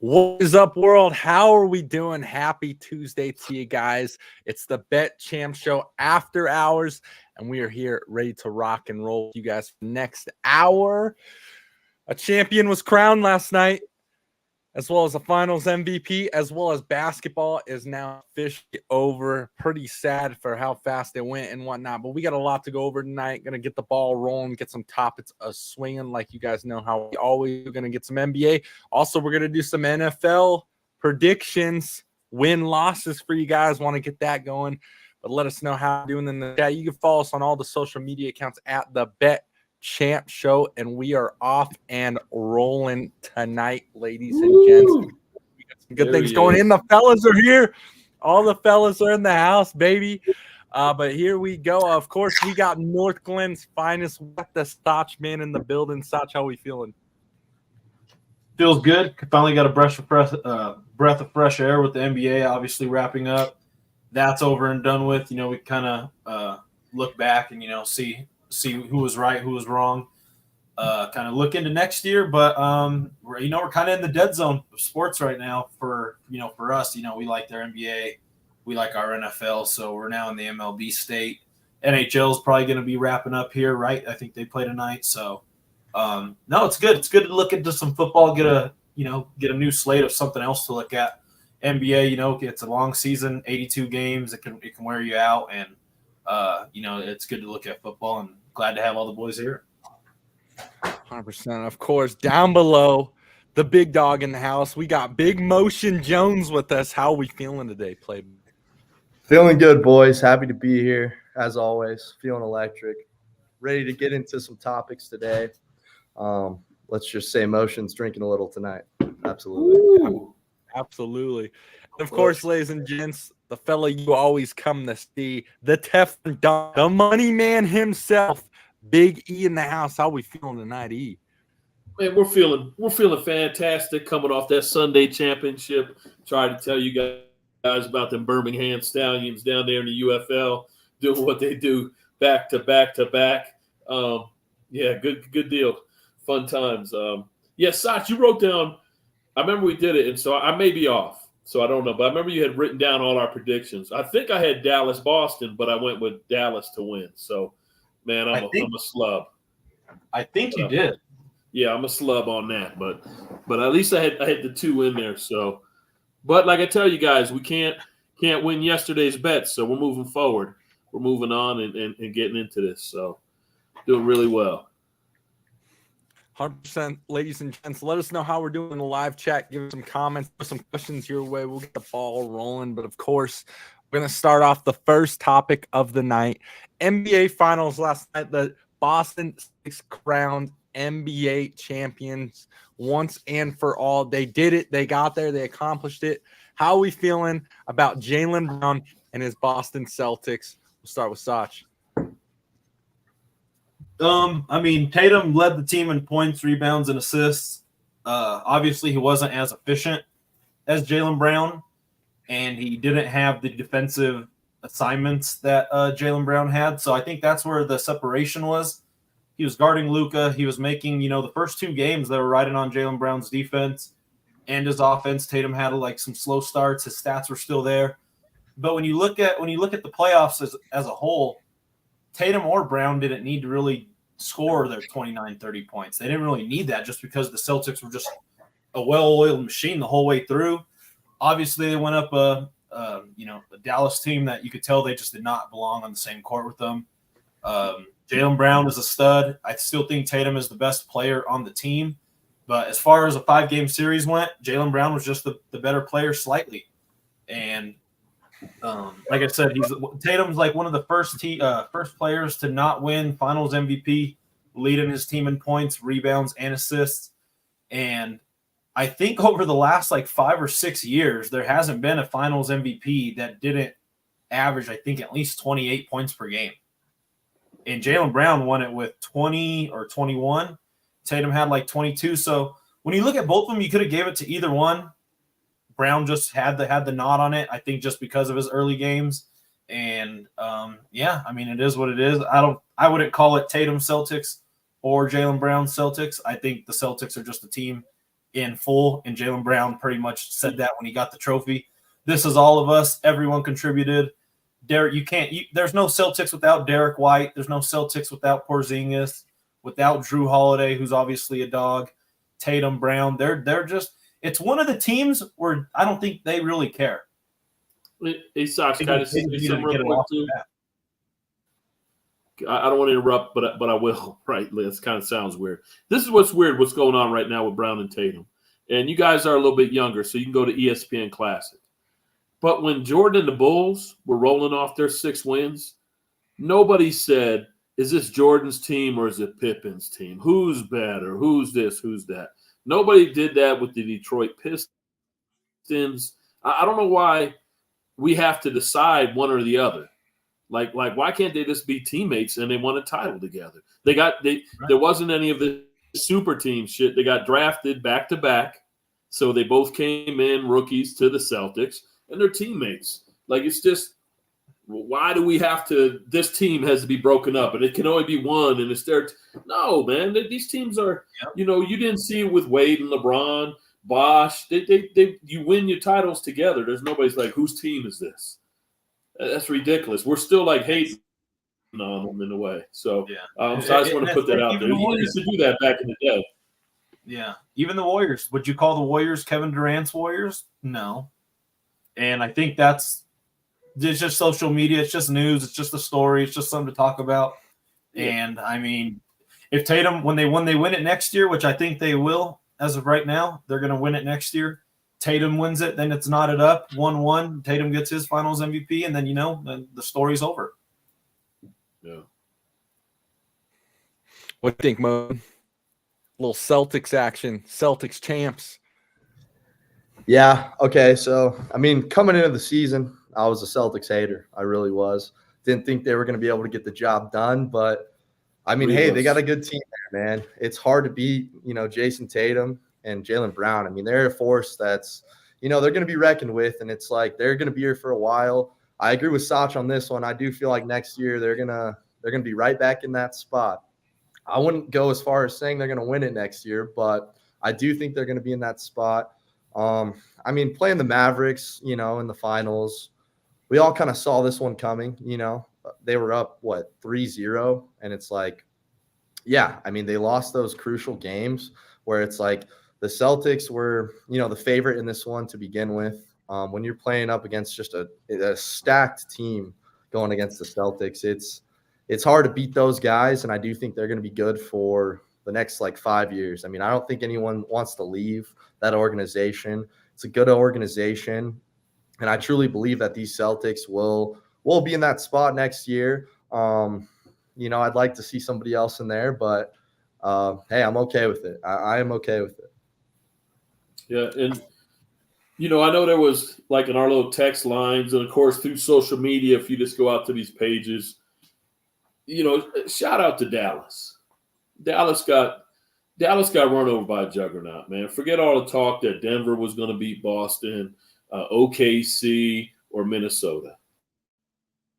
What is up, world? How are we doing? Happy Tuesday to you guys. It's the Bet Champ Show after hours, and we are here ready to rock and roll with you guys for the next hour. A champion was crowned last night, as well as a finals MVP, as well as basketball is now officially over. Pretty sad for how fast it went and whatnot, but we got a lot to go over tonight. Going to get the ball rolling, get some topics swinging like you guys know how we always are. Going to get some NBA. Also, we're going to do some NFL predictions, win-losses for you guys. Want to get that going, but let us know how you're doing in the chat. You can follow us on all the social media accounts at the Bet Champ Show, and we are off and rolling tonight, ladies and gents. We got some good things going in. The fellas are here. All the fellas are in the house, baby. But here we go. Of course, we got North Glen's finest, the Stotch man in the building. Stotch, how we feeling? Feels good. Finally got a breath of fresh air with the NBA obviously wrapping up. That's over and done with. You know, we kind of look back and, see who was right, who was wrong, kind of look into next year. But, we're kind of in the dead zone of sports right now for us. We like their NBA. We like our NFL. So we're now in the MLB state. NHL is probably going to be wrapping up here, right? I think they play tonight. So, no, it's good. It's good to look into some football, get a new slate of something else to look at. NBA, it's a long season, 82 games. It can wear you out. And, it's good to look at football, and glad to have all the boys here. 100%. Of course, down below, the big dog in the house. We got Big Motion Jones with us. How are we feeling today, Play? Feeling good, boys. Happy to be here, as always. Feeling electric. Ready to get into some topics today. Let's just say Motion's drinking a little tonight. Absolutely. Ooh. Absolutely. And of course, ladies and gents, the fella you always come to see, the Teflon Don, the money man himself, Big E in the house. How we feeling tonight, E? Man, we're feeling fantastic coming off that Sunday championship. Tried to tell you guys about them Birmingham Stallions down there in the UFL doing what they do back to back to back. Yeah, good deal. Fun times. Sach, you wrote down. I remember we did it, and so I may be off, so I don't know. But I remember you had written down all our predictions. I think I had Dallas-Boston, but I went with Dallas to win. So, man, I'm a slub. I think you did. Yeah, I'm a slub on that, but at least I had the two in there. So, but like I tell you guys, we can't win yesterday's bets, so we're moving forward. We're moving on and getting into this. So, doing really well. 100%, ladies and gents. Let us know how we're doing in the live chat. Give us some comments, put some questions your way. We'll get the ball rolling. But of course, we're going to start off the first topic of the night. NBA Finals last night. The Boston Celtics crowned NBA champions once and for all. They did it. They got there. They accomplished it. How are we feeling about Jaylen Brown and his Boston Celtics? We'll start with Sach. Tatum led the team in points, rebounds, and assists. Obviously, he wasn't as efficient as Jaylen Brown, and he didn't have the defensive assignments that Jaylen Brown had. So I think that's where the separation was. He was guarding Luka. He was making, the first two games that were riding on Jaylen Brown's defense and his offense. Tatum had some slow starts. His stats were still there. But when you look at the playoffs as a whole, Tatum or Brown didn't need to really score their 29, 30 points. They didn't really need that just because the Celtics were just a well-oiled machine the whole way through. Obviously, they went up a Dallas team that you could tell they just did not belong on the same court with them. Jaylen Brown is a stud. I still think Tatum is the best player on the team. But as far as a 5-game series went, Jaylen Brown was just the better player slightly. And like I said, Tatum's one of the first players to not win Finals MVP, leading his team in points, rebounds, and assists. And I think over the last 5 or 6 years, there hasn't been a Finals MVP that didn't average, I think, at least 28 points per game. And Jaylen Brown won it with 20 or 21. Tatum had 22. So when you look at both of them, you could have gave it to either one. Brown just had the nod on it, I think, just because of his early games. And it is what it is. I wouldn't call it Tatum Celtics or Jaylen Brown Celtics. I think the Celtics are just a team in full, and Jaylen Brown pretty much said that when he got the trophy. This is all of us. Everyone contributed. Derek, there's no Celtics without Derek White. There's no Celtics without Porzingis, without Drew Holiday, who's obviously a dog. Tatum, Brown. They're just. It's one of the teams where I don't think they really care. Hey, Sox, can I just say something real quick too? I don't want to interrupt, but I will. Right, this kind of sounds weird. This is what's weird. What's going on right now with Brown and Tatum, and you guys are a little bit younger, so you can go to ESPN Classic. But when Jordan and the Bulls were rolling off their 6 wins, nobody said, "Is this Jordan's team or is it Pippen's team? Who's better? Who's this? Who's that?" Nobody did that with the Detroit Pistons. I don't know why we have to decide one or the other. Like why can't they just be teammates and they won a title together? There wasn't any of the super team shit. They got drafted back to back, so they both came in rookies to the Celtics, and they're teammates. Like, it's just, why do we have to? This team has to be broken up, and it can only be one, and it's their. No, man, these teams are. Yep. You didn't see it with Wade and LeBron, Bosh. You win your titles together. There's nobody's like, whose team is this? That's ridiculous. We're still like hating on them in a way. So, so I just want to put that out there. You used to do that back in the day. Yeah, even the Warriors. Would you call the Warriors Kevin Durant's Warriors? No. And I think it's just social media. It's just news. It's just a story. It's just something to talk about. Yeah. And I mean, if Tatum, when they win it next year, which I think they will, as of right now, they're going to win it next year. Tatum wins it, then it's knotted up 1-1. Tatum gets his Finals MVP, and then then the story's over. Yeah. What do you think, Mo? Little Celtics action, Celtics champs. Yeah. Okay. So, I mean, coming into the season, I was a Celtics hater. I really was. Didn't think they were going to be able to get the job done, but I mean, hey, they got a good team there, man. It's hard to beat, Jason Tatum and Jaylen Brown. I mean, they're a force that's, they're going to be reckoned with, and it's like they're going to be here for a while. I agree with Sach on this one. I do feel like next year they're going to be right back in that spot. I wouldn't go as far as saying they're going to win it next year, but I do think they're going to be in that spot. I mean, playing the Mavericks, in the finals, we all kind of saw this one coming. They were up 3-0, and it's like, yeah, I mean, they lost those crucial games where it's like the Celtics were, the favorite in this one to begin with. When you're playing up against just a stacked team going against the Celtics, it's hard to beat those guys, and I do think they're going to be good for the next 5 years. I mean, I don't think anyone wants to leave that organization. It's a good organization, and I truly believe that these Celtics will be in that spot next year. I'd like to see somebody else in there, but hey, I'm okay with it. I am okay with it. Yeah, and I know there was in our little text lines, and of course through social media, if you just go out to these pages, shout out to Dallas. Dallas got run over by a juggernaut, man. Forget all the talk that Denver was going to beat Boston, OKC, or Minnesota.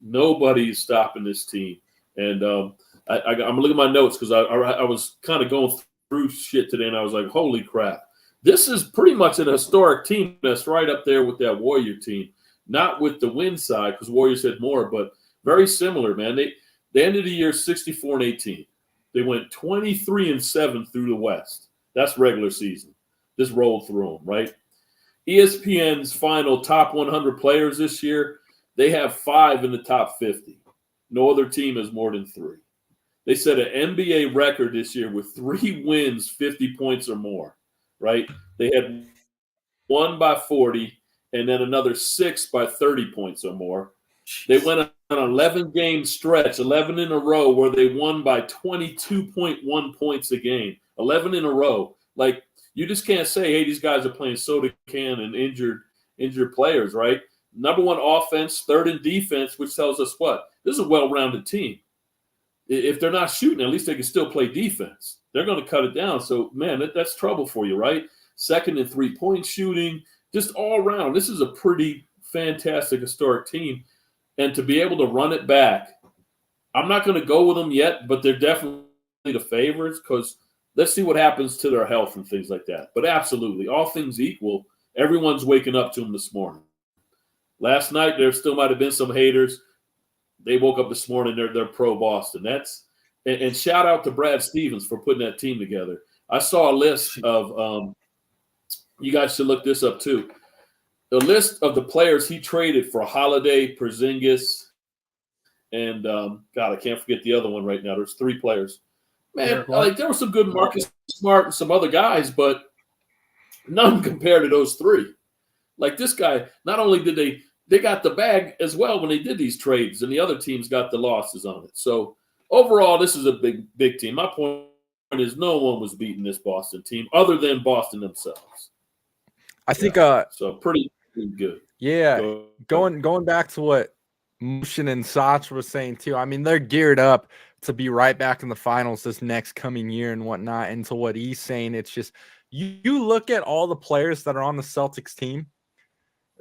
Nobody's stopping this team. And I'm going to look at my notes because I was kind of going through shit today, and I was like, holy crap. This is pretty much an historic team that's right up there with that Warrior team. Not with the win side because Warriors had more, but very similar, man. They ended the year 64-18. They went 23-7 through the West. That's regular season. Just rolled through them, right? ESPN's final top 100 players this year, they have 5 in the top 50. No other team has more than 3. They set an NBA record this year with 3 wins, 50 points or more, right? They had 1 by 40 and then another 6 by 30 points or more. They went on an 11-game stretch, 11 in a row, where they won by 22.1 points a game. 11 in a row. You just can't say, hey, these guys are playing soda can and injured players, right? Number 1 offense, 3rd in defense, which tells us what? This is a well-rounded team. If they're not shooting, at least they can still play defense. They're going to cut it down. So, man, that's trouble for you, right? 2nd in three-point shooting, just all around. This is a pretty fantastic historic team. And to be able to run it back, I'm not going to go with them yet, but they're definitely the favorites because let's see what happens to their health and things like that. But absolutely, all things equal, everyone's waking up to them this morning. Last night, there still might have been some haters. They woke up this morning, they're pro Boston. And shout out to Brad Stevens for putting that team together. I saw a list of you guys should look this up too. The list of the players he traded for Holiday, Porzingis, and God, I can't forget the other one right now. There's 3 players. Man, like there were some good Marcus Smart and some other guys, but none compared to those 3. Like this guy, not only did they got the bag as well when they did these trades, and the other teams got the losses on it. So overall, this is a big team. My point is no one was beating this Boston team other than Boston themselves. I think so pretty good. Yeah, going back to what Motion and Sach was saying too. I mean, they're geared up to be right back in the finals this next coming year and whatnot. And to what he's saying, it's just you look at all the players that are on the Celtics team.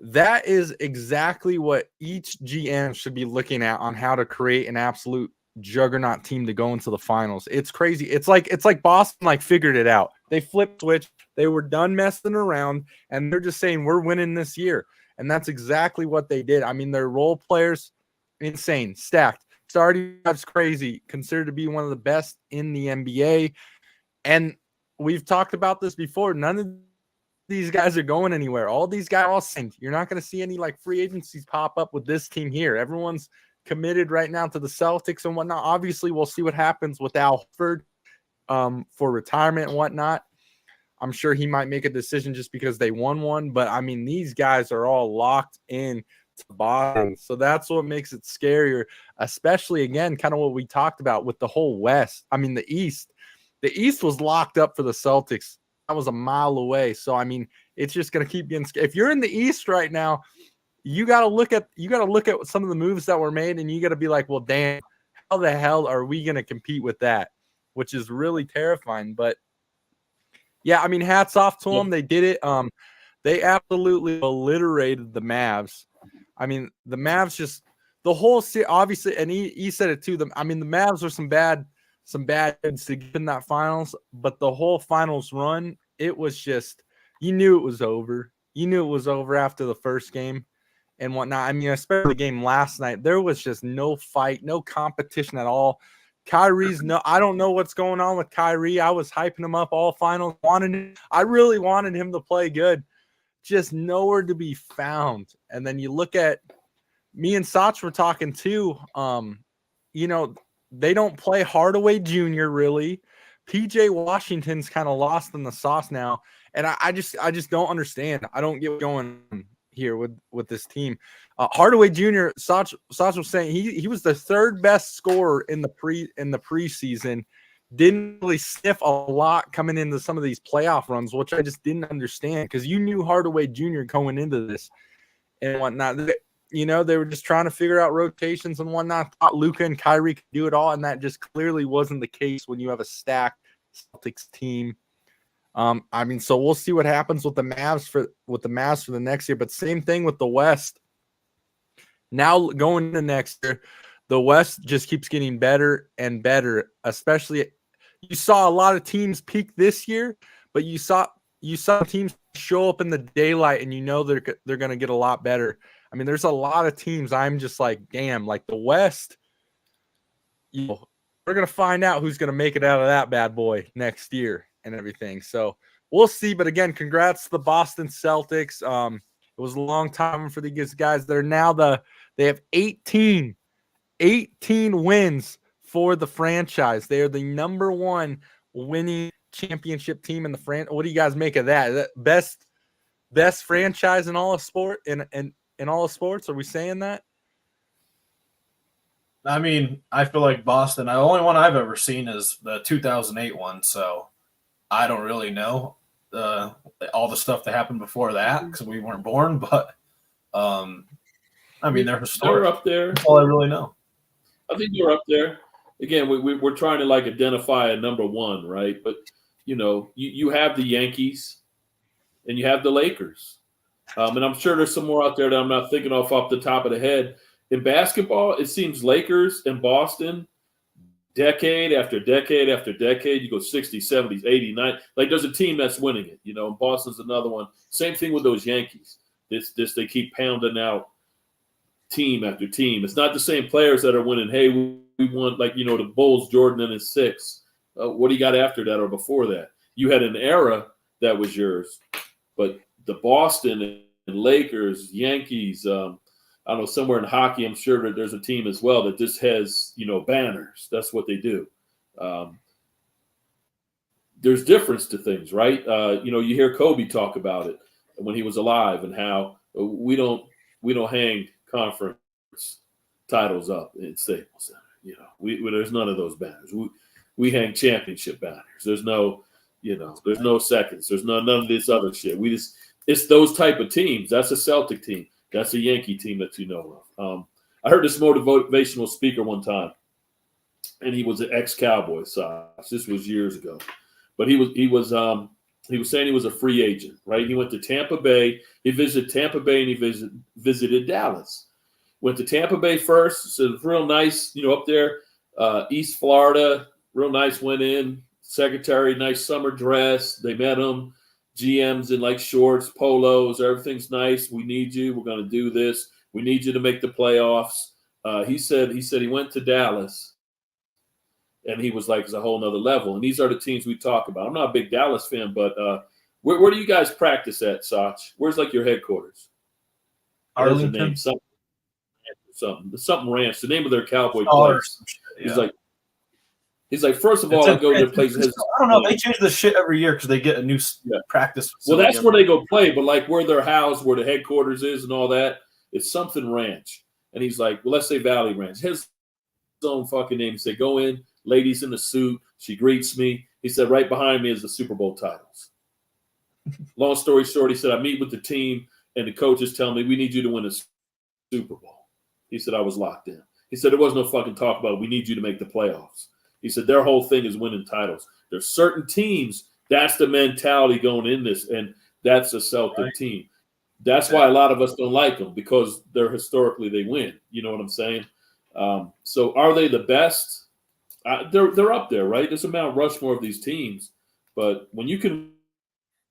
That is exactly what each GM should be looking at on how to create an absolute juggernaut team to go into the finals. It's crazy. It's like Boston figured it out. They flipped switch. They were done messing around, and they're just saying we're winning this year. And that's exactly what they did. I mean, their role players, insane, stacked. Starting five's crazy, considered to be one of the best in the NBA. And we've talked about this before. None of these guys are going anywhere. All these guys are all synced. You're not going to see any free agencies pop up with this team here. Everyone's committed right now to the Celtics and whatnot. Obviously, we'll see what happens with Al Horford for retirement and whatnot. I'm sure he might make a decision just because they won one. But, I mean, these guys are all locked in to Boston. So that's what makes it scarier, especially, again, kind of what we talked about with the whole West. I mean, the East. The East was locked up for the Celtics. That was a mile away. So, I mean, it's just going to keep getting scary. If you're in the East right now, you got to look at some of the moves that were made, and you got to be like, well, damn, how the hell are we going to compete with that? Which is really terrifying. But yeah, I mean, hats off to them. They did it. They absolutely obliterated the Mavs. I mean, the Mavs just the whole series, obviously, and he said it too. I mean, the Mavs are some bad dudes to get in that finals, but the whole finals run, it was just you knew it was over. You knew it was over after the first game and whatnot. I mean, especially the game last night, there was just no fight, no competition at all. I don't know what's going on with Kyrie. I was hyping him up all finals. I really wanted him to play good. Just nowhere to be found. And then you look at me and Sach were talking too. They don't play Hardaway Jr. really. PJ Washington's kind of lost in the sauce now. And I just don't understand. I don't get what's going on here with this team. Hardaway Jr. Sach was saying he was the third best scorer in the preseason. Didn't really sniff a lot coming into some of these playoff runs, which I just didn't understand because you knew Hardaway Jr. going into this and whatnot. They were just trying to figure out rotations and whatnot. Thought Luka and Kyrie could do it all, and that just clearly wasn't the case when you have a stacked Celtics team. So we'll see what happens with the Mavs for the next year. But same thing with the West. Now going into next year, the West just keeps getting better and better. Especially, you saw a lot of teams peak this year, but you saw teams show up in the daylight, and they're going to get a lot better. I mean, there's a lot of teams. I'm just like, damn, like the West. We're going to find out who's going to make it out of that bad boy next year and everything. So we'll see. But again, congrats to the Boston Celtics. It was a long time for these guys. They have 18 wins for the franchise. They are the number one winning championship team in the franchise. What do you guys make of that? Best franchise in all of sport in all of sports? Are we saying that? I mean, I feel like Boston, the only one I've ever seen is the 2008 one, so I don't really know all the stuff that happened before that because we weren't born, but I mean, they're historic. They're up there. That's all I really know. I think they're up there. Again, we're trying to identify a number one, right? But, you have the Yankees and you have the Lakers. And I'm sure there's some more out there that I'm not thinking off the top of the head. In basketball, it seems Lakers and Boston, decade after decade after decade, you go 60s, 70s, 80s, 90s. Like there's a team that's winning it, you know, and Boston's another one. Same thing with those Yankees. This they keep pounding out team after team. It's not the same players that are winning. Hey, we won, like, you know, the Bulls, Jordan in his 6. What do you got after that or before that? You had an era that was yours, but the Boston and Lakers, Yankees, I don't know, somewhere in hockey, I'm sure that there's a team as well that just has, you know, banners. That's what they do. There's difference to things, right? You know, you hear Kobe talk about it when he was alive and how we don't hang conference titles up in Staples Center. You know, there's none of those banners. We hang championship banners. There's no, you know, there's no seconds. There's none of this other shit. It's those type of teams. That's a Celtic team. That's a Yankee team that you know of. I heard this motivational speaker one time, and he was an ex-Cowboy. So this was years ago, but he was saying he was a free agent, right? He went to Tampa Bay. He visited Tampa Bay and he visited Dallas. Went to Tampa Bay first. So real nice, you know, up there, East Florida, real nice. Went in, secretary, nice summer dress. They met him. GMs in like shorts, polos, everything's nice. We need you. We're going to do this. We need you to make the playoffs. He said he went to Dallas, and he was like, it's a whole nother level. And these are the teams we talk about. I'm not a big Dallas fan, but where do you guys practice at, Sach? Where's like your headquarters? Arlington. Something Ranch. The name of their cowboy Stars. place. Yeah. He's like, first of all, I go to the place. I don't know. They change the shit every year because they get a new practice facility. Well, that's where they go play, but like where they're housed, where the headquarters is and all that, it's something Ranch. And he's like, well, let's say Valley Ranch. His own fucking name. He said, go in, ladies in the suit. She greets me. He said, right behind me is the Super Bowl titles. Long story short, he said, I meet with the team, and the coaches tell me, we need you to win a Super Bowl. He said, I was locked in. He said, there was no fucking talk about it. We need you to make the playoffs. He said, their whole thing is winning titles. There's certain teams, that's the mentality going in this, and that's a Celtic team. That's why a lot of us don't like them, because they're historically they win. You know what I'm saying? So are they the best? They're up there, right? There's a Mount Rushmore of these teams. But when you can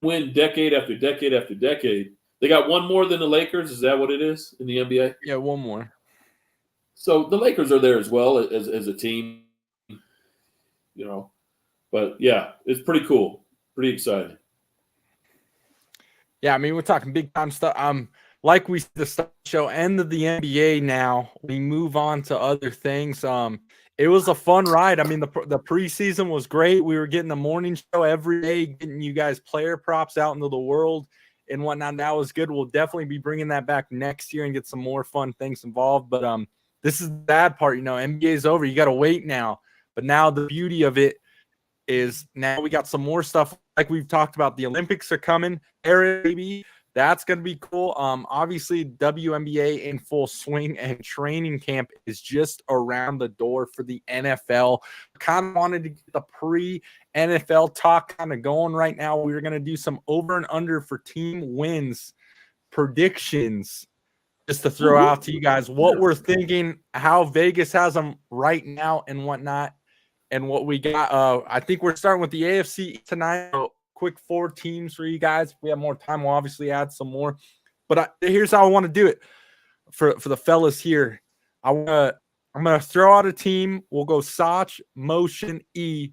win decade after decade after decade, they got one more than the Lakers. Is that what it is in the NBA? Yeah, one more. So the Lakers are there as well as a team. You know, but yeah, it's pretty cool, pretty exciting. Yeah, I mean, we're talking big time stuff. Like we the show end of the NBA now, we move on to other things. It was a fun ride. I mean, the preseason was great. We were getting the morning show every day, getting you guys player props out into the world and whatnot. That was good. We'll definitely be bringing that back next year and get some more fun things involved. But this is the bad part, you know. NBA is over. You got to wait now. But now the beauty of it is now we got some more stuff like we've talked about. The Olympics are coming. Baby, that's going to be cool. Obviously, WNBA in full swing, and training camp is just around the door for the NFL. Kind of wanted to get the pre-NFL talk kind of going right now. We're going to do some over and under for team wins predictions, just to throw out to you guys what we're thinking, how Vegas has them right now and whatnot. And what we got, I think we're starting with the AFC tonight. So quick 4 teams for you guys. If we have more time, we'll obviously add some more. But here's how I want to do it for the fellas here. I'm gonna throw out a team. We'll go Sach, Motion, E.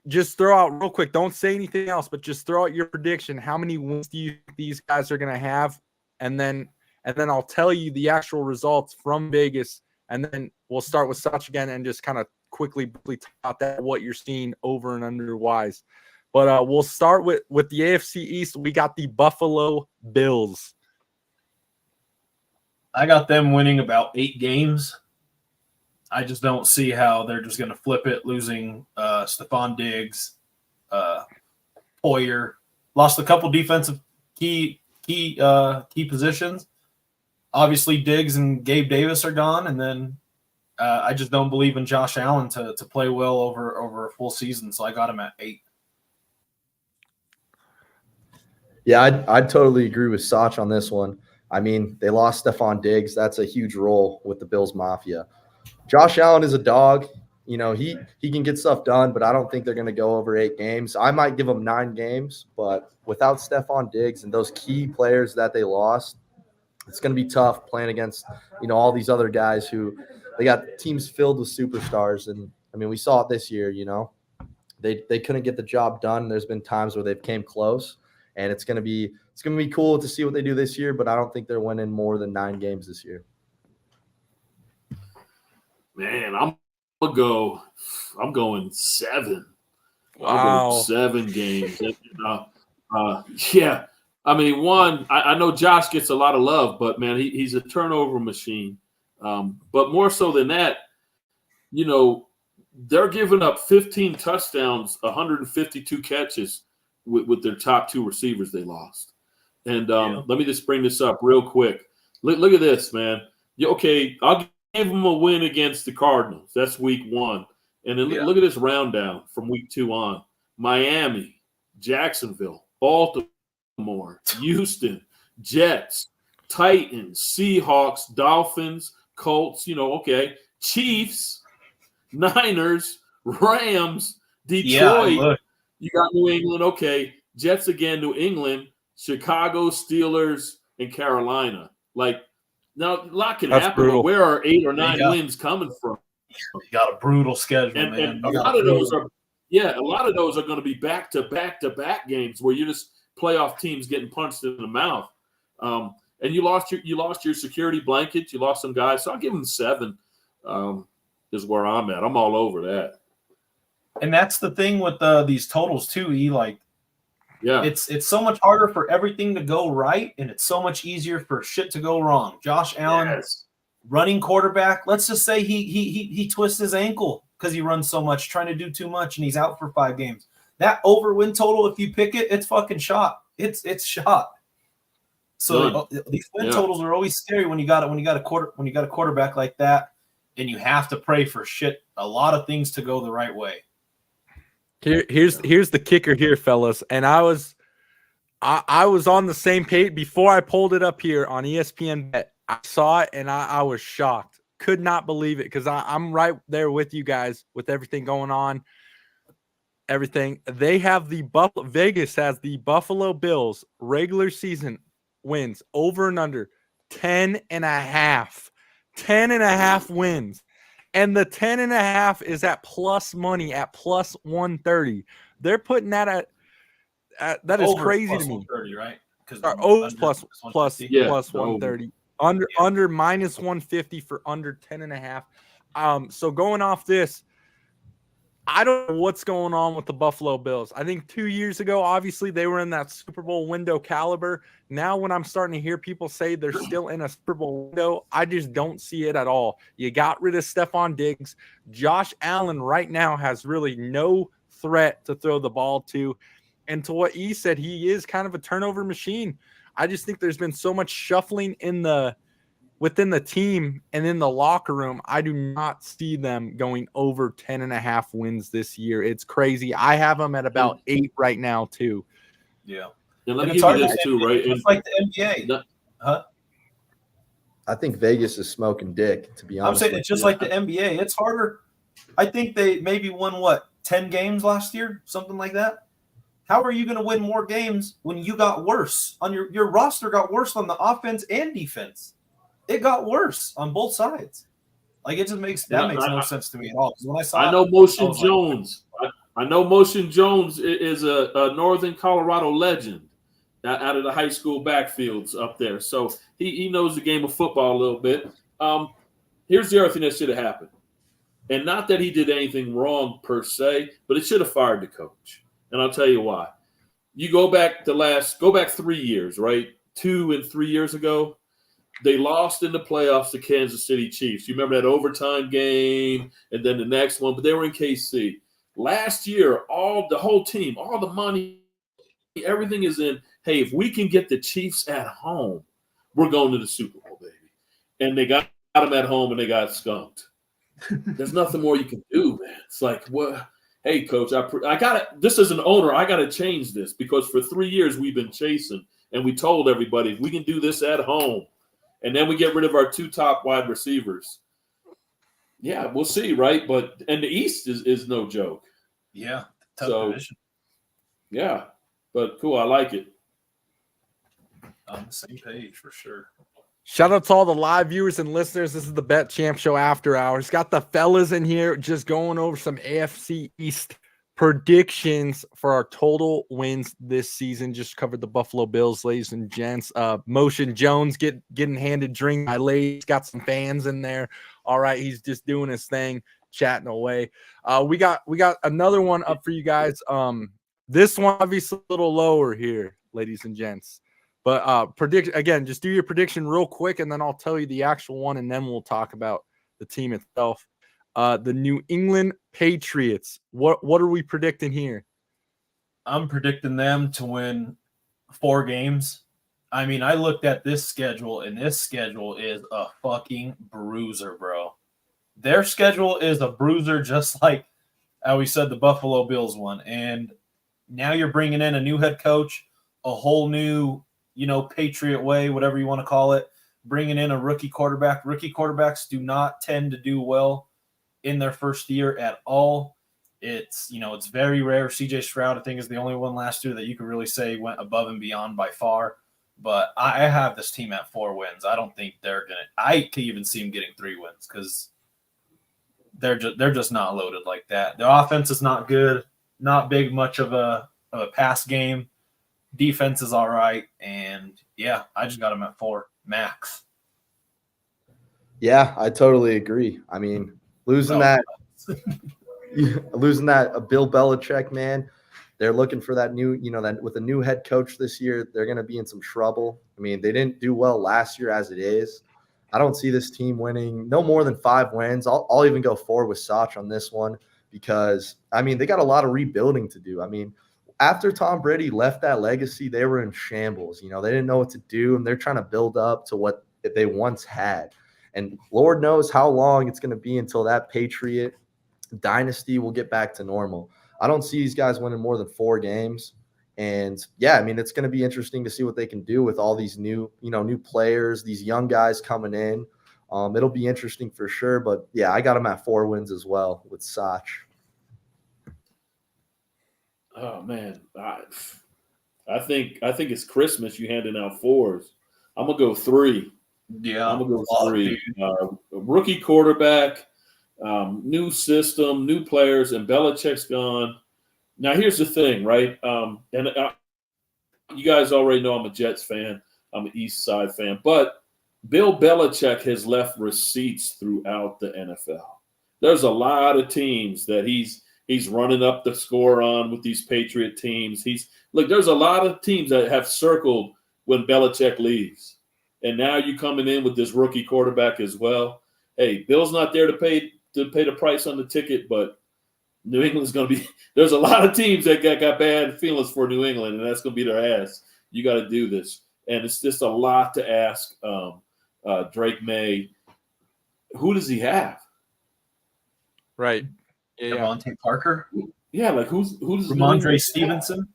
Just throw out real quick. Don't say anything else, but just throw out your prediction. How many wins do you think these guys are gonna have? And then I'll tell you the actual results from Vegas. And then we'll start with Sach again and just kind of quickly talk about that, what you're seeing over and under wise. But we'll start with the AFC East. We got the Buffalo Bills. I got them winning about 8 games. I just don't see how they're just going to flip it, losing Stephon Diggs, Poyer. Lost a couple defensive key positions. Obviously, Diggs and Gabe Davis are gone, and then I just don't believe in Josh Allen to play well over a full season, so I got him at 8. Yeah, I'd totally agree with Sach on this one. I mean, they lost Stephon Diggs. That's a huge role with the Bills Mafia. Josh Allen is a dog. you know, he can get stuff done, but I don't think they're going to go over 8 games. I might give them 9 games, but without Stephon Diggs and those key players that they lost, it's going to be tough playing against, you know, all these other guys who they got teams filled with superstars. And I mean, we saw it this year, you know, they couldn't get the job done. There's been times where they've came close, and it's going to be cool to see what they do this year, but I don't think they're winning more than 9 games this year. Man, I'm going 7. Wow. I'm going 7 games. Yeah. I mean, one, I know Josh gets a lot of love, but man, he's a turnover machine. But more so than that, you know, they're giving up 15 touchdowns, 152 catches with their top 2 receivers they lost. And let me just bring this up real quick. Look at this, man. Okay, I'll give them a win against the Cardinals. That's week 1. And then look at this round down from week 2 on. Miami, Jacksonville, Baltimore, Houston, Jets, Titans, Seahawks, Dolphins, Colts, you know, okay, Chiefs, Niners, Rams, Detroit. You got New England, okay, Jets again, New England, Chicago, Steelers, and Carolina. Like, now, a lot can happen, but where are 8 or 9 wins coming from? You got a brutal schedule, man. And a lot of those are going to be back-to-back games where you just playoff teams getting punched in the mouth. And you lost your security blanket. You lost some guys. So I'll give them 7 is where I'm at. I'm all over that. And that's the thing with these totals too, E. Like, yeah, it's so much harder for everything to go right, and it's so much easier for shit to go wrong. Josh Allen, running quarterback. Let's just say he twists his ankle because he runs so much, trying to do too much, and he's out for 5 games. That over win total, if you pick it, it's fucking shot. It's shot. So these win totals are always scary when you got a quarterback like that, and you have to pray for a lot of things to go the right way. Here's the kicker here, fellas. And I was on the same page before I pulled it up here on ESPN Bet. I saw it and I was shocked. Could not believe it because I'm right there with you guys with everything going on. Everything. They have Vegas has the Buffalo Bills regular season wins over and under 10.5. 10.5 wins. And the 10.5 is at plus money at plus 130. They're putting that at that is crazy to me. 130, right? Plus 130. Under minus 150 for under 10.5. So going off this, I don't know what's going on with the Buffalo Bills. I think 2 years ago, obviously, they were in that Super Bowl window caliber. Now, when I'm starting to hear people say they're still in a Super Bowl window, I just don't see it at all. You got rid of Stephon Diggs. Josh Allen right now has really no threat to throw the ball to. And to what E said, he is kind of a turnover machine. I just think there's been so much shuffling within the team and in the locker room. I do not see them going over 10.5 wins this year. It's crazy. I have them at about 8 right now too. Yeah. And let me give you this too, right? It's like the NBA. I think Vegas is smoking dick, to be honest. I'm saying it's just like the NBA. It's harder. I think they maybe won 10 games last year, something like that. How are you going to win more games when you got worse on your roster got worse on the offense and defense? It got worse on both sides. Like, it just makes no sense to me at all. When I know Motion Jones. I know Motion Jones is a Northern Colorado legend out of the high school backfields up there. So he knows the game of football a little bit. Here's the other thing that should have happened. And not that he did anything wrong per se, but it should have fired the coach. And I'll tell you why. You go back 3 years, right? 2 and 3 years ago. They lost in the playoffs to Kansas City Chiefs. You remember that overtime game and then the next one, but they were in KC. Last year, the whole team, all the money, everything is in, hey, if we can get the Chiefs at home, we're going to the Super Bowl, baby. And they got them at home and they got skunked. There's nothing more you can do, man. It's like, what? Hey, coach, I got to – this as an owner, I got to change this because for 3 years we've been chasing and we told everybody we can do this at home. And then we get rid of our 2 top wide receivers. Yeah, we'll see, right? But and the East is no joke. Yeah, tough So division. yeah, but cool. I like it. On the same page for sure. Shout out to all the live viewers and listeners. This is the Bet Champ Show After Hours. Got the fellas in here just going over some AFC East predictions for our total wins this season. Just covered the Buffalo Bills, ladies and gents. Motion Jones getting handed drink by ladies. Got some fans in there. All right, he's just doing his thing, chatting away. We got another one up for you guys. This one obviously a little lower here, ladies and gents. But predict again, just do your prediction real quick, and then I'll tell you the actual one, and then we'll talk about the team itself. The New England Patriots. What are we predicting here? I'm predicting them to win 4 games. I mean, I looked at this schedule, and this schedule is a fucking bruiser, bro. Their schedule is a bruiser, just like how we said the Buffalo Bills one. And now you're bringing in a new head coach, a whole new, Patriot way, whatever you want to call it, bringing in a rookie quarterback. Rookie quarterbacks do not tend to do well in their first year at all. It's very rare. CJ Stroud, I think, is the only one last year that you could really say went above and beyond by far. But I have this team at 4 wins. I don't think they're going to – I could even see them getting 3 wins because they're just not loaded like that. Their offense is not good, not big much of a pass game. Defense is all right. And, yeah, I just got them at 4 max. Yeah, I totally agree. I mean, losing that Bill Belichick, man, they're looking for that new, that with a new head coach this year, they're going to be in some trouble. I mean, they didn't do well last year as it is. I don't see this team winning no more than 5 wins. I'll even go 4 with Sach on this one because, I mean, they got a lot of rebuilding to do. I mean, after Tom Brady left that legacy, they were in shambles. They didn't know what to do, and they're trying to build up to what they once had. And Lord knows how long it's going to be until that Patriot dynasty will get back to normal. I don't see these guys winning more than 4 games. And, yeah, I mean, it's going to be interesting to see what they can do with all these new players, these young guys coming in. It'll be interesting for sure. But, yeah, I got them at 4 wins as well with Sach. Oh man, I think it's Christmas. You handing out 4s. I'm gonna go 3. Yeah, I'm gonna go 3. Rookie quarterback, new system, new players, and Belichick's gone. Now here's the thing, right? You guys already know I'm a Jets fan. I'm an East Side fan, but Bill Belichick has left receipts throughout the NFL. There's a lot of teams that he's running up the score on with these Patriot teams. There's a lot of teams that have circled when Belichick leaves. And now you coming in with this rookie quarterback as well. Hey, Bill's not there to pay the price on the ticket, but New England's going to be – there's a lot of teams that got bad feelings for New England, and that's going to be their ass. You got to do this. And it's just a lot to ask Drake May. Who does he have? Right. Yeah. Devontae Parker. Yeah, like who does Ramondre Stevenson?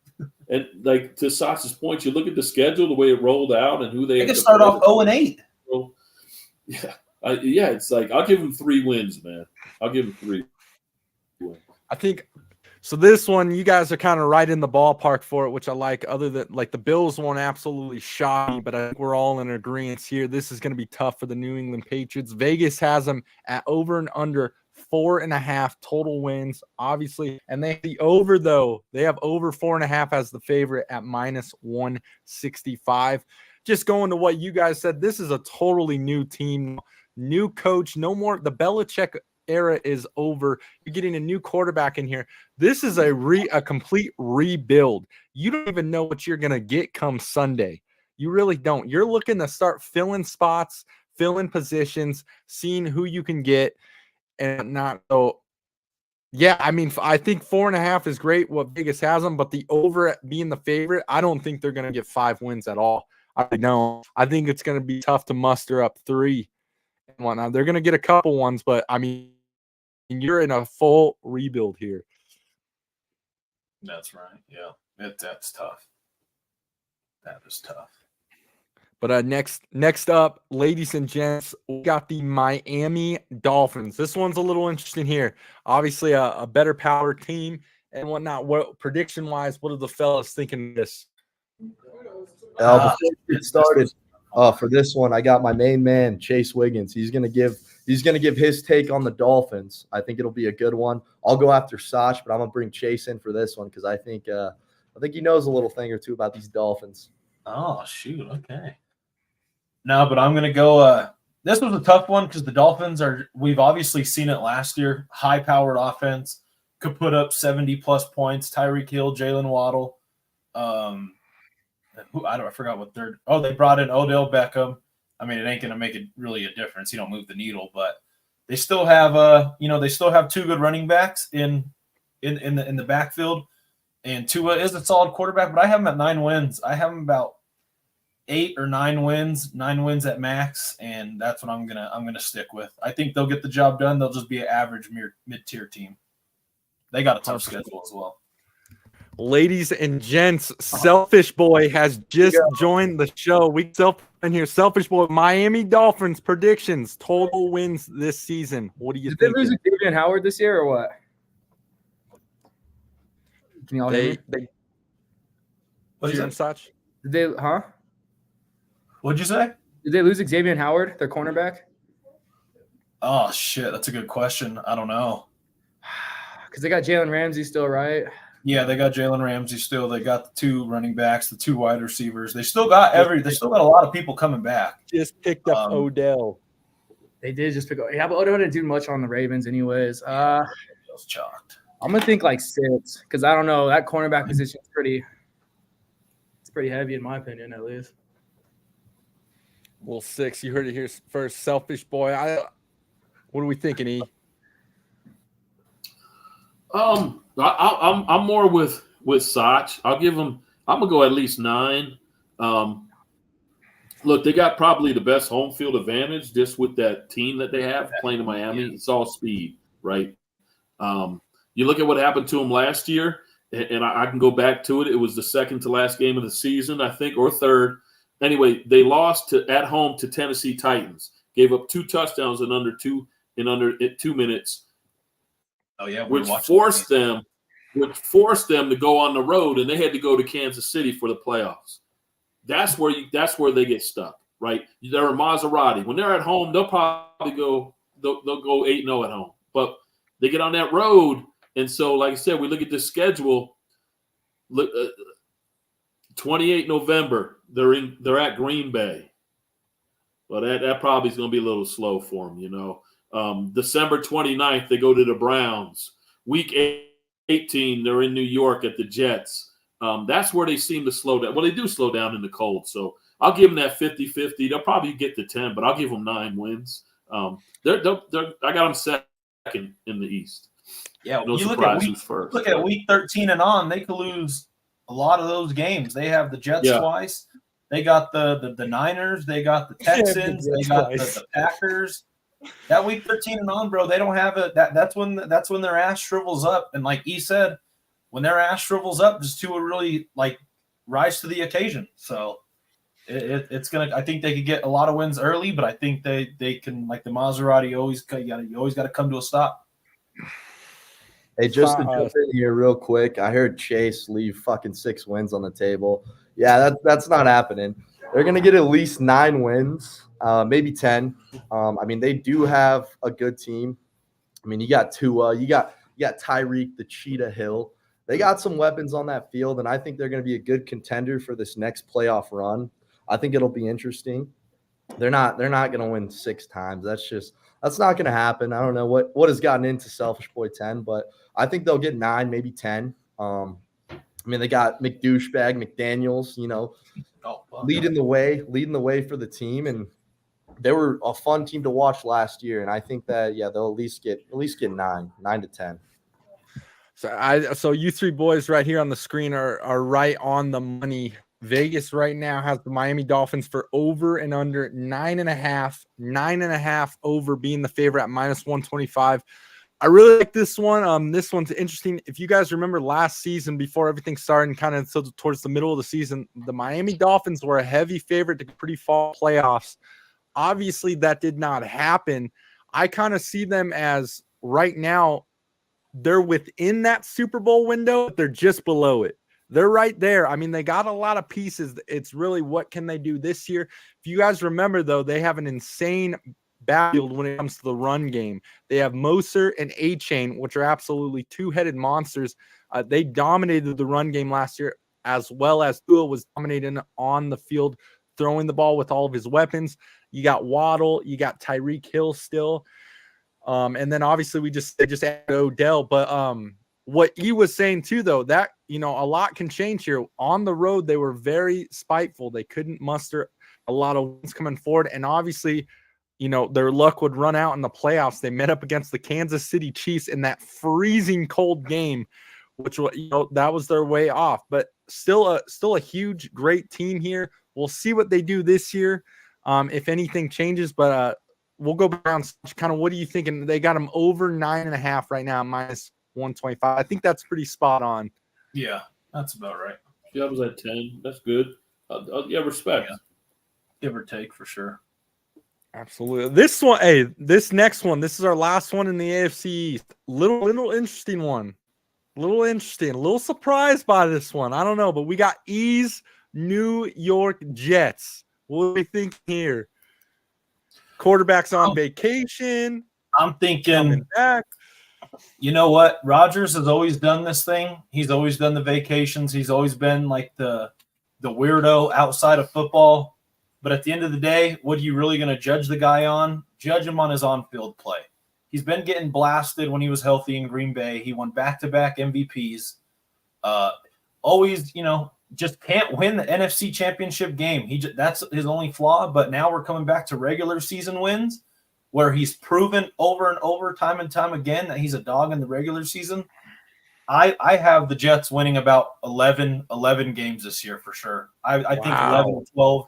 And like to Sach's point, you look at the schedule, the way it rolled out, and who They could start off 0-8. Yeah, it's like I'll give him 3 wins, man. I'll give him 3 wins. I think so. This one, you guys are kind of right in the ballpark for it, which I like. Other than like the Bills one, absolutely shocked me, but I think we're all in agreement here. This is going to be tough for the New England Patriots. Vegas has them at over and under 4.5 total wins, obviously, and the over though. They have over 4.5 as the favorite at -165. Just going to what you guys said, this is a totally new team, new coach. No more the Belichick era is over. You're getting a new quarterback in here. This is a complete rebuild. You don't even know what you're gonna get come Sunday. You really don't. You're looking to start filling spots, filling positions, seeing who you can get. And not so, yeah. I mean, I think 4.5 is great. What Vegas has them, but the over being the favorite, I don't think they're going to get 5 wins at all. I don't. I think it's going to be tough to muster up 3 and whatnot. They're going to get a couple ones, but I mean, you're in a full rebuild here. That's right. Yeah, that's tough. That is tough. But next up, ladies and gents, we got the Miami Dolphins. This one's a little interesting here. Obviously, a better power team and whatnot. What prediction wise, what are the fellas thinking of this? Before we get started, for this one, I got my main man Chase Wiggins. He's gonna give his take on the Dolphins. I think it'll be a good one. I'll go after Sach, but I'm gonna bring Chase in for this one because I think he knows a little thing or two about these Dolphins. Oh shoot, okay. No, but I'm gonna go. This was a tough one because the Dolphins we've obviously seen it last year. High-powered offense, could put up 70+ points. Tyreek Hill, Jalen Waddle. I forgot what third. Oh, they brought in Odell Beckham. I mean, it ain't gonna make it really a difference. You don't move the needle, but they still have they still have two good running backs in the backfield, and Tua is a solid quarterback. But I have him at 9 wins. I have him about 8 or 9 wins, 9 wins at max, and that's what I'm gonna stick with. I think they'll get the job done. They'll just be an average mid-tier team. They got a tough schedule as well. Ladies and gents, Selfish Boy has just joined the show. Selfish Boy, Miami Dolphins predictions, total wins this season. What do you think? Did they lose Xavier Howard this year or what? Can y'all hear me? What did you say? Did they? Huh? What'd you say? Did they lose Xavier Howard, their cornerback? Oh shit, that's a good question. I don't know. Because they got Jalen Ramsey still, right? Yeah, they got Jalen Ramsey still. They got the 2 running backs, the 2 wide receivers. They still got a lot of people coming back. Just picked up Odell. They did just pick up. Yeah, but Odell didn't do much on the Ravens anyways. It was chalked. I'm gonna think like 6 because I don't know, that cornerback position is pretty heavy in my opinion, at least. Well, 6. You heard it here first. Selfish Boy. What are we thinking, E? I'm more with Sach. I'm gonna go at least 9. Look, they got probably the best home field advantage just with that team that they have playing in Miami. It's all speed, right? You look at what happened to them last year, and I can go back to it. It was the second to last game of the season, I think, or third. Anyway, they lost at home to Tennessee Titans. Gave up 2 touchdowns in under 2 minutes. Oh yeah, which forced them to go on the road, and they had to go to Kansas City for the playoffs. That's where they get stuck, right? They're a Maserati. When they're at home, they'll probably go 8-0 at home, but they get on that road, and so like I said, we look at the schedule. 28 November, they're at Green Bay, but that probably is going to be a little slow for them, you know. December 29th, they go to the Browns. Week 18, they're in New York at the Jets. That's where they seem to slow down. Well, they do slow down in the cold, so I'll give them that 50-50. They'll probably get to 10, but I'll give them 9 wins. I got them second in the East. Yeah, no you surprises first. Look at week 13 and on, they could lose a lot of those games. They have the Jets twice. They got the Niners. They got the Texans. They got the Packers. That week 13 and on, bro, they don't have it. That's when their ass shrivels up. And like E said, when their ass shrivels up, just to really like rise to the occasion. So it's gonna. I think they could get a lot of wins early, but I think they can, like the Maserati. You always got to come to a stop. Hey, just to jump in here real quick, I heard Chase leave fucking 6 wins on the table. Yeah, that's not happening. They're gonna get at least 9 wins. Maybe 10. I mean, they do have a good team. I mean, you got Tua, you got Tyreek, the Cheetah Hill. They got some weapons on that field, and I think they're going to be a good contender for this next playoff run. I think it'll be interesting. They're not going to win 6 times. That's not going to happen. I don't know what has gotten into Selfish Boy 10, but I think they'll get 9, maybe 10. I mean, they got McDouchebag, McDaniels, you know, leading the way for the team, and they were a fun team to watch last year, and I think that they'll at least get 9 to 10. So you 3 boys right here on the screen are right on the money. Vegas right now has the Miami Dolphins for over and under 9.5 over being the favorite at -125. I really like this one. This one's interesting. If you guys remember last season, before everything started, and kind of so towards the middle of the season, the Miami Dolphins were a heavy favorite to pretty fall playoffs. Obviously, that did not happen. I kind of see them as right now, they're within that Super Bowl window, but they're just below it. They're right there. I mean, they got a lot of pieces. It's really what can they do this year? If you guys remember, though, they have an insane backfield when it comes to the run game. They have Moser and A-Chain, which are absolutely two-headed monsters. They dominated the run game last year, as well as Tua was dominating on the field, throwing the ball with all of his weapons. You got Waddle, you got Tyreek Hill still. And then obviously they just added Odell. But what he was saying too, though, that, a lot can change here. On the road, they were very spiteful. They couldn't muster a lot of wins coming forward. And obviously, their luck would run out in the playoffs. They met up against the Kansas City Chiefs in that freezing cold game, which that was their way off. But still a huge, great team here. We'll see what they do this year, if anything changes. But we'll go around. Kind of, what are you thinking? They got them over 9.5 right now, minus 125. I think that's pretty spot on. Yeah, that's about right. Yeah, I was at 10. That's good. Yeah, respect. Yeah. Give or take for sure. Absolutely. This next one, this is our last one in the AFC East. Little interesting one. A little surprised by this one. I don't know, but we got New York Jets. What do we think here? Quarterback's on vacation. I'm thinking, coming back. You know what? Rodgers has always done this thing. He's always done the vacations. He's always been like the weirdo outside of football. But at the end of the day, what are you really going to judge the guy on? Judge him on his on-field play. He's been getting blasted when he was healthy in Green Bay. He won back-to-back MVPs. Always, just can't win the NFC Championship game. That's his only flaw. But now we're coming back to regular season wins, where he's proven over and over, time and time again, that he's a dog in the regular season. I have the Jets winning about 11 games this year for sure. I think 11, 12.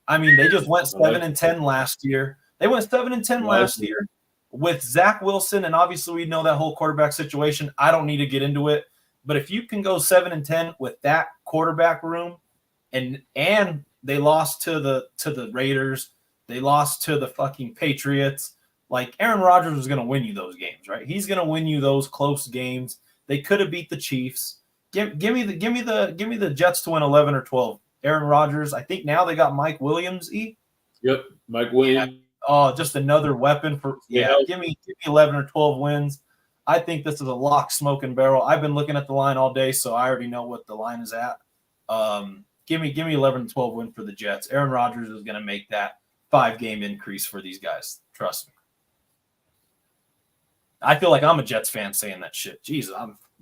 I mean, they just went 7-10 last year. They went 7-10 last year with Zach Wilson, and obviously we know that whole quarterback situation. I don't need to get into it, but if you can go 7-10 with that quarterback room, and they lost to the Raiders, they lost to the fucking Patriots. Like, Aaron Rodgers is going to win you those games, right? He's going to win you those close games. They could have beat the Chiefs. Give me the Jets to win 11 or 12. Aaron Rodgers. I think now they got Mike Williams. Yep, Mike Williams. Yeah. Oh, just another weapon for Give me 11 or 12 wins. I think this is a lock, smoke, and barrel. I've been looking at the line all day, so I already know what the line is at. Give me 11 and 12 win for the Jets. Aaron Rodgers is going to make that 5-game increase for these guys. Trust me. I feel like I'm a Jets fan saying that shit. Jeez,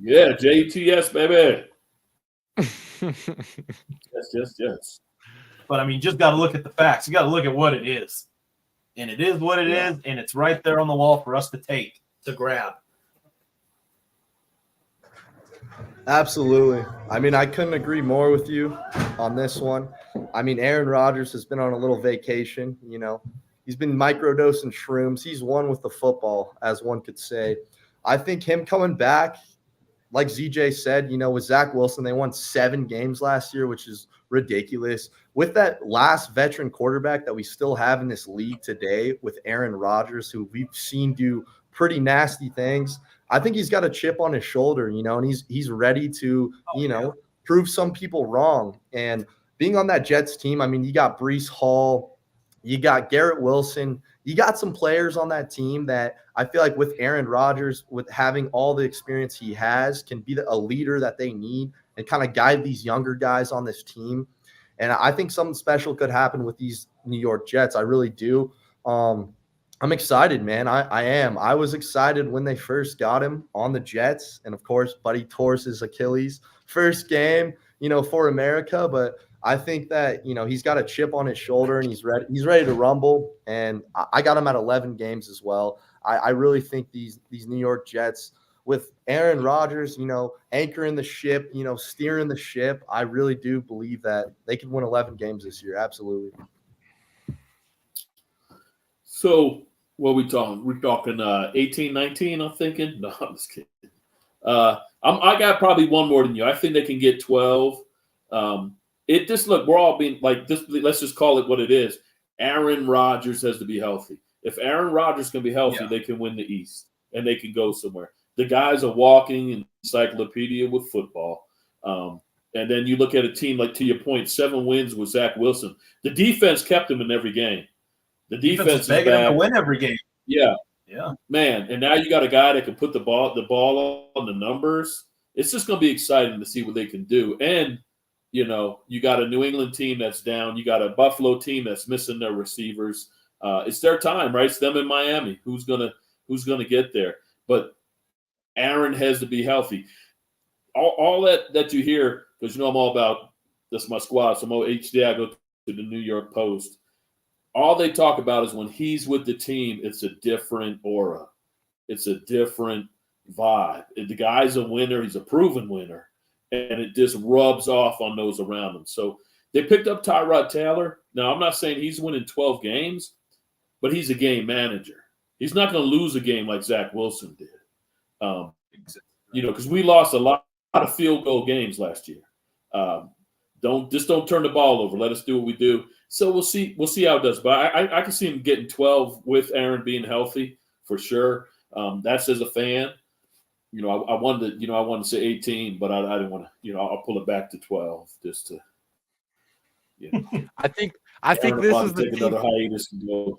Yeah, JTS, baby. Yes. But, I mean, just got to look at the facts. You got to look at what it is. And it is what it is, and it's right there on the wall for us to grab. Absolutely. I mean, I couldn't agree more with you on this one. I mean, Aaron Rodgers has been on a little vacation, He's been microdosing shrooms. He's won with the football, as one could say. I think him coming back, like ZJ said, with Zach Wilson, they won 7 games last year, which is ridiculous. With that last veteran quarterback that we still have in this league today with Aaron Rodgers, who we've seen do pretty nasty things, I think he's got a chip on his shoulder, and he's ready to, prove some people wrong. And being on that Jets team, I mean, you got Breece Hall, you got Garrett Wilson, you got some players on that team that I feel like with Aaron Rodgers, with having all the experience he has, can be a leader that they need and kind of guide these younger guys on this team. And I think something special could happen with these New York Jets. I really do. I'm excited, man. I am. I was excited when they first got him on the Jets. And, of course, Buddy tore his Achilles. First game, for America. But I think that, he's got a chip on his shoulder and he's ready to rumble. And I got him at 11 games as well. I really think these New York Jets, with Aaron Rodgers, anchoring the ship, steering the ship, I really do believe that they could win 11 games this year. Absolutely. So What are we talking? We're talking 18, 19, I'm thinking. No, I'm just kidding. I got probably one more than you. I think they can get 12. It just look, we're all being like this. Let's just call it what it is. Aaron Rodgers has to be healthy. If Aaron Rodgers can be healthy, they can win the East and they can go somewhere. The guy's a walking encyclopedia with football. And then you look at a team like, to your point, 7 wins with Zach Wilson. The defense kept him in every game. The defense is begging him bad. to win every game. Yeah. Yeah. Man, and now you got a guy that can put the ball on the numbers. It's just going to be exciting to see what they can do. And, you know, you got a New England team that's down. You got a Buffalo team that's missing their receivers. It's their time, right? It's them in Miami. Who's gonna get there? But Aaron has to be healthy. All that you hear, because you know I'm all about this. My squad. So each day I go to the New York Post. All they talk about is when he's with the team, it's a different aura. It's a different vibe. The guy's a winner. He's a proven winner. And it just rubs off on those around him. So they picked up Tyrod Taylor. Now, I'm not saying he's winning 12 games, but he's a game manager. He's not going to lose a game like Zach Wilson did. You know, because we lost a lot of field goal games last year. Don't turn the ball over. Let us do what we do. So we'll see how it does. But I can see him getting 12 with Aaron being healthy for sure. That's as a fan. You know, I wanted to say 18, but I didn't want to. You know, I'll pull it back to 12 just to. You know. I think this is the take team. another hiatus and go.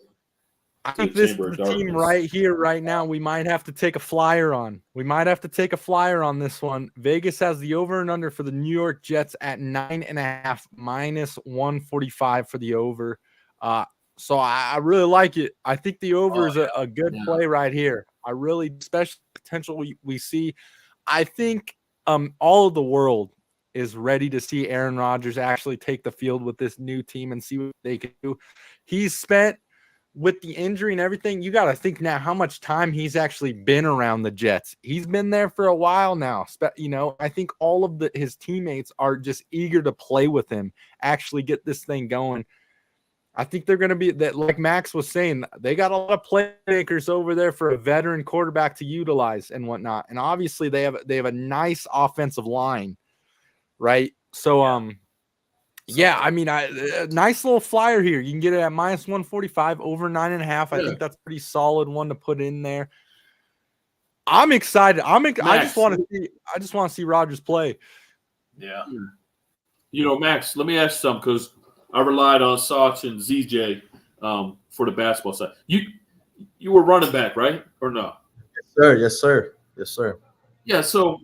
I think this is the team right here, right now. We might have to take a flyer on. We might have to take a flyer on this one. Vegas has the over and under for the New York Jets at 9.5, minus 145 for the over. So I really like it. I think the over is a good play right here. I really, especially potential we see. I think all of the world is ready to see Aaron Rodgers actually take the field with this new team and see what they can do. He's spent, with the injury and everything, you got to think now how much time he's actually been around the Jets. He's been there for a while now. You know, I think all of his teammates are just eager to play with him, actually get this thing going. I think they're going to be that, like Max was saying, they got a lot of playmakers over there for a veteran quarterback to utilize and whatnot. And obviously they have a nice offensive line, right? So, yeah, I mean, a nice little flyer here. You can get it at minus 145, over 9.5. I think that's a pretty solid one to put in there. I'm excited. I just want to see Rodgers play. Yeah. You know, Max, let me ask you something, because I relied on Sach and ZJ for the basketball side. You were running back, right? Or no? Yes, sir. Yeah, so,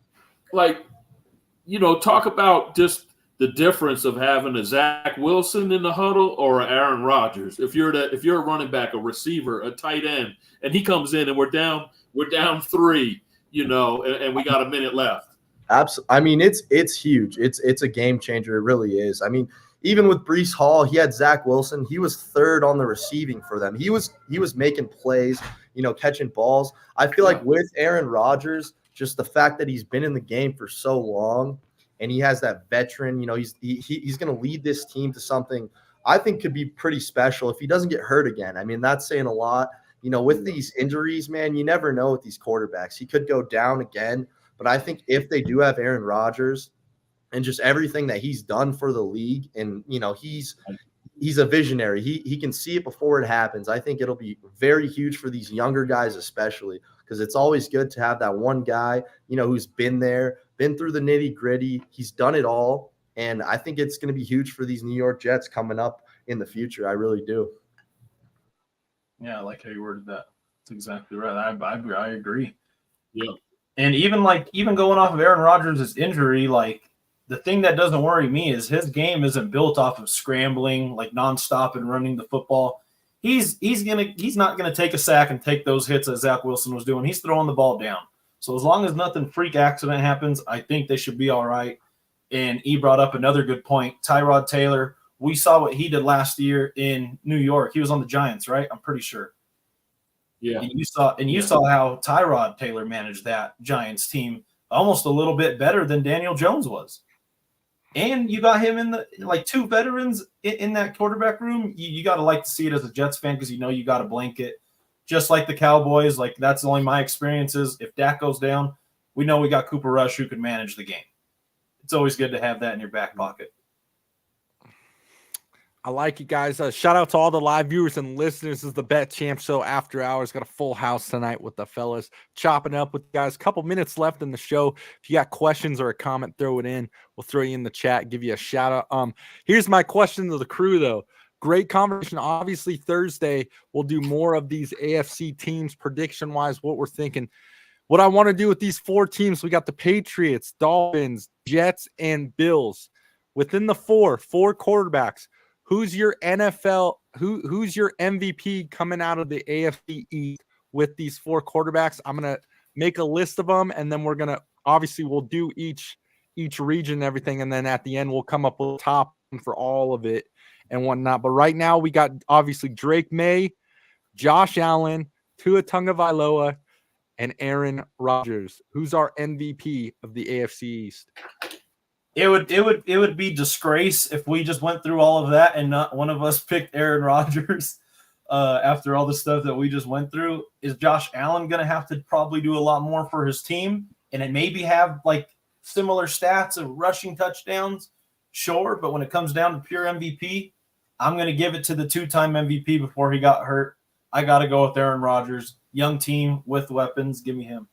like, you know, talk about just the difference of having a Zach Wilson in the huddle or an Aaron Rodgers. If you're a running back, a receiver, a tight end, and he comes in and we're down 3, you know, and we got a minute left. Absolutely. I mean, it's huge. It's a game changer. It really is. I mean, even with Breece Hall, he had Zach Wilson. He was third on the receiving for them. He was making plays, you know, catching balls. I feel like with Aaron Rodgers, just the fact that he's been in the game for so long, and he has that veteran, you know, he's going to lead this team to something I think could be pretty special if he doesn't get hurt again. I mean, that's saying a lot. You know, with these injuries, man, you never know with these quarterbacks. He could go down again. But I think if they do have Aaron Rodgers and just everything that he's done for the league, and, you know, he's a visionary. He can see it before it happens. I think it'll be very huge for these younger guys especially, because it's always good to have that one guy, you know, who's been there, been through the nitty-gritty. He's done it all, and I think it's going to be huge for these New York Jets coming up in the future. I really do. Yeah, I like how you worded that. That's exactly right. I agree. Yeah. And even going off of Aaron Rodgers' injury, like, the thing that doesn't worry me is his game isn't built off of scrambling, like nonstop and running the football. He's not gonna take a sack and take those hits that Zach Wilson was doing. He's throwing the ball down. So as long as nothing freak accident happens, I think they should be all right. And he brought up another good point. Tyrod Taylor, we saw what he did last year in New York. He was on the Giants, right? I'm pretty sure. Yeah. And you saw how Tyrod Taylor managed that Giants team almost a little bit better than Daniel Jones was. And you got him in the, like, 2 veterans in that quarterback room. You got to like to see it as a Jets fan, because you know you got a blanket just like the Cowboys. Like, that's only my experiences. If Dak goes down, we know we got Cooper Rush who can manage the game. It's always good to have that in your back pocket. I like it, guys. Shout out to all the live viewers and listeners. This is the Bet Champ Show after hours. Got a full house tonight with the fellas, chopping up with you guys. Couple minutes left in the show. If you got questions or a comment, throw it in. We'll throw you in the chat, give you a shout out. Here's my question to the crew, though. Great conversation. Obviously, Thursday we'll do more of these AFC teams prediction wise. What we're thinking. What I want to do with these 4 teams, we got the Patriots, Dolphins, Jets, and Bills. Within the four quarterbacks. Who's your NFL? Who's your MVP coming out of the AFC East with these 4 quarterbacks? I'm gonna make a list of them, and then we'll do each region and everything, and then at the end we'll come up with a top for all of it and whatnot. But right now we got obviously Drake May, Josh Allen, Tua Tagovailoa, and Aaron Rodgers. Who's our MVP of the AFC East? It would be disgrace if we just went through all of that and not one of us picked Aaron Rodgers after all the stuff that we just went through. Is Josh Allen going to have to probably do a lot more for his team and it maybe have like similar stats of rushing touchdowns? Sure, but when it comes down to pure MVP, I'm going to give it to the 2-time MVP before he got hurt. I got to go with Aaron Rodgers. Young team with weapons. Give me him.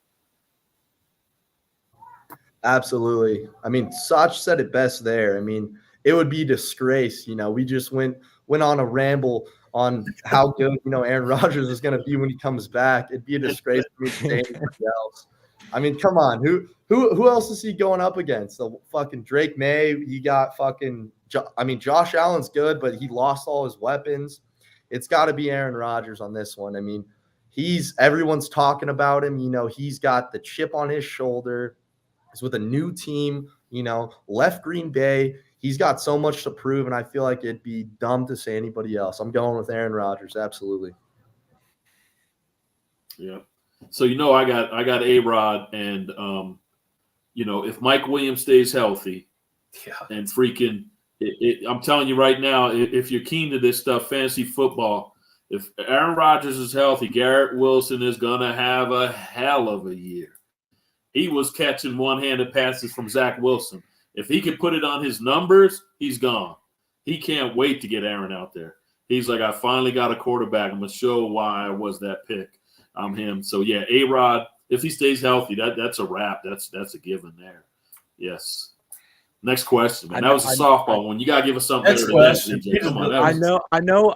Absolutely. I mean, Sach said it best there. I mean, it would be disgrace. We just went on a ramble on how good, Aaron Rodgers is going to be when he comes back. It'd be a disgrace for me to say anybody else. I mean, come on. Who else is he going up against? The fucking Drake May. He got Josh Allen's good, but he lost all his weapons. It's got to be Aaron Rodgers on this one. I mean, everyone's talking about him. He's got the chip on his shoulder. He's with a new team, left Green Bay. He's got so much to prove, and I feel like it'd be dumb to say anybody else. I'm going with Aaron Rodgers, absolutely. Yeah. So I got A-Rod, and if Mike Williams stays healthy, and freaking, I'm telling you right now, if you're keen to this stuff, fantasy football, if Aaron Rodgers is healthy, Garrett Wilson is gonna have a hell of a year. He was catching one-handed passes from Zach Wilson. If he could put it on his numbers, he's gone. He can't wait to get Aaron out there. He's like, I finally got a quarterback. I'm going to show why I was that pick. I'm him. So, yeah, A-Rod, if he stays healthy, that's a wrap. That's a given there. Yes. Next question, man. That was a softball one. You got to give us something better than that, DJ. Come on. I know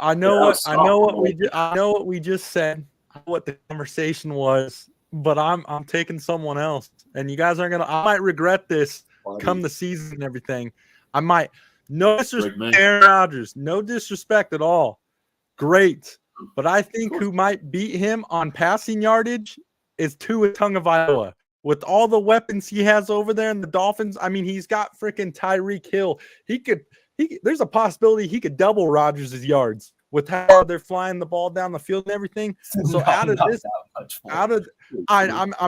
what we just said, what the conversation was. But I'm taking someone else, and you guys aren't I might regret this come the season and everything. I might. No disrespect, Aaron Rodgers. No disrespect at all. Great, but I think who might beat him on passing yardage is Tua Tagovailoa. With all the weapons he has over there in the Dolphins, I mean, he's got freaking Tyreek Hill. There's a possibility he could double Rodgers' yards with how they're flying the ball down the field and everything. So I'm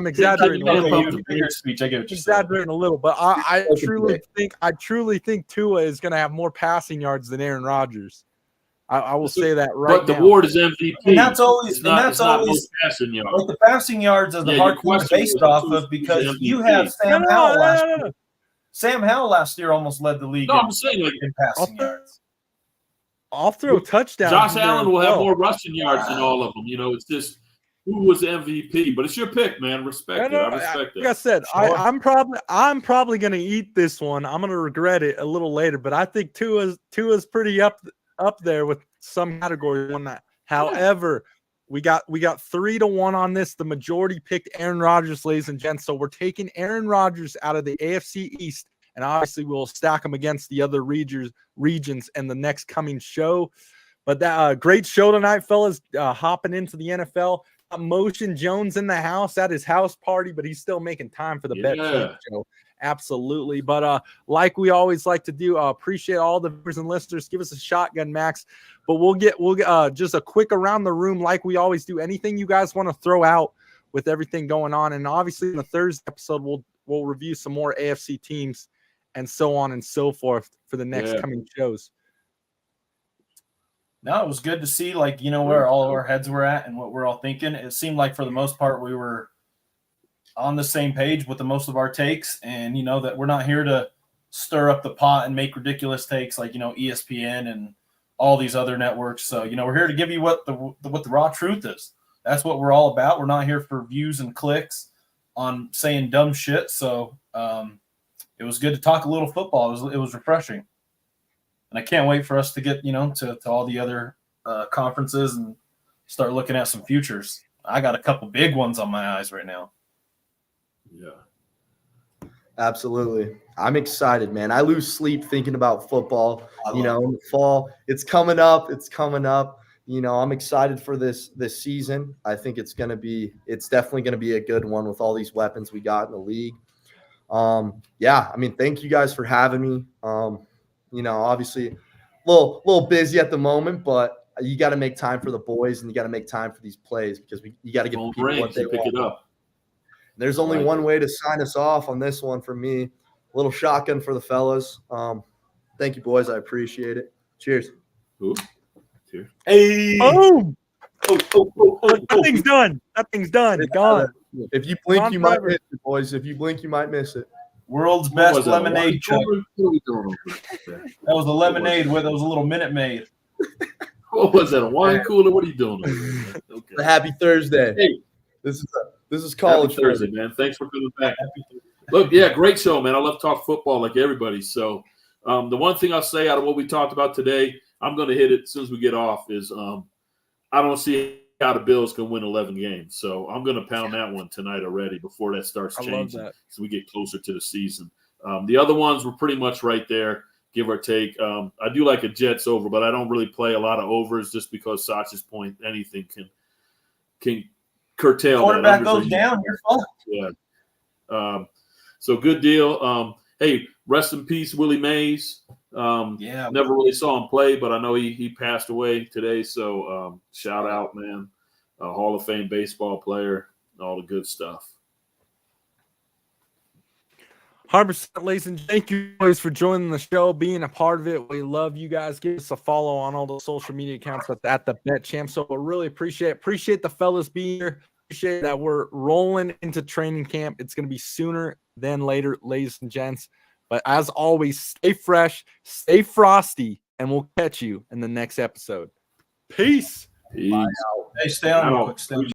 exaggerating a little. Exaggerating a little, but I truly think Tua is going to have more passing yards than Aaron Rodgers. I will say that right now. But the Ward is MVP. And that's always passing yards. Like the passing yards is the hard question based off of because you have Sam Howell last year. Sam Howell last year almost led the league I'm saying in passing yards. I'll throw touchdowns. Josh Allen will have more rushing yards than all of them. It's just who was the MVP. But it's your pick, man. Respect it. I respect it. Like I said, sure. I'm probably going to eat this one. I'm going to regret it a little later. But I think Tua's pretty up there with some category on that. However, we got 3-1 on this. The majority picked Aaron Rodgers, ladies and gents. So we're taking Aaron Rodgers out of the AFC East. And obviously, we'll stack them against the other regions in the next coming show. But that great show tonight, fellas. Hopping into the NFL. Motion Jones in the house at his house party, but he's still making time for the Bet Champ show. Absolutely. But like we always like to do, appreciate all the viewers and listeners. Give us a shotgun, Max. But we'll get just a quick around the room like we always do. Anything you guys want to throw out with everything going on. And obviously, in the Thursday episode, we'll review some more AFC teams – and so on and so forth for the next coming shows. No, it was good to see, like, where all of our heads were at and what we're all thinking. It seemed like for the most part we were on the same page with the most of our takes, and that we're not here to stir up the pot and make ridiculous takes like ESPN and all these other networks. So we're here to give you what the raw truth is. That's what we're all about. We're not here for views and clicks on saying dumb shit. So it was good to talk a little football. It was refreshing. And I can't wait for us to get, to all the other conferences and start looking at some futures. I got a couple big ones on my eyes right now. Yeah. Absolutely. I'm excited, man. I lose sleep thinking about football. In the fall, it's coming up. I'm excited for this season. I think it's definitely going to be a good one with all these weapons we got in the league. Thank you guys for having me. Obviously a little busy at the moment, but you got to make time for the boys and you got to make time for these plays because you got to give people what they pick want. it up. There's only one way to sign us off on this one for me. A little shotgun for the fellas. Thank you, boys. I appreciate it. Cheers. Ooh. Cheers. Hey. Boom! Oh. Nothing's done. Nothing's done. Gone. If you blink, Gone you forever. might miss it, boys. If you blink, you might miss it. World's What best was that, lemonade chuck. wine cooler? What are we doing over there? That was a lemonade with it was a little Minute Maid. What was that? A wine cooler? What are you doing over there? Okay. Happy Thursday. Hey. This is college Happy Thursday, man. Thanks for coming back. Look, great show, man. I love talk football like everybody. So the one thing I'll say out of what we talked about today, I'm going to hit it as soon as we get off, is I don't see how the Bills can win 11 games. So I'm going to pound that one tonight already before that starts changing as we get closer to the season. The other ones were pretty much right there, give or take. I do like a Jets over, but I don't really play a lot of overs just because Sach's point, anything can curtail Quarterback that. goes down, you're fucked. Yeah. So good deal. Hey, rest in peace, Willie Mays. Never really saw him play, but I know he passed away today. So shout out, man. A Hall of Fame baseball player, all the good stuff. 100%, ladies and thank you boys for joining the show, being a part of it. We love you guys. Give us a follow on all the social media accounts at the Bet Champ. So we really appreciate the fellas being here. Appreciate that we're rolling into training camp. It's going to be sooner than later, ladies and gents. But as always, stay fresh, stay frosty, and we'll catch you in the next episode. Peace. Peace. Hey, stay on. Stay on.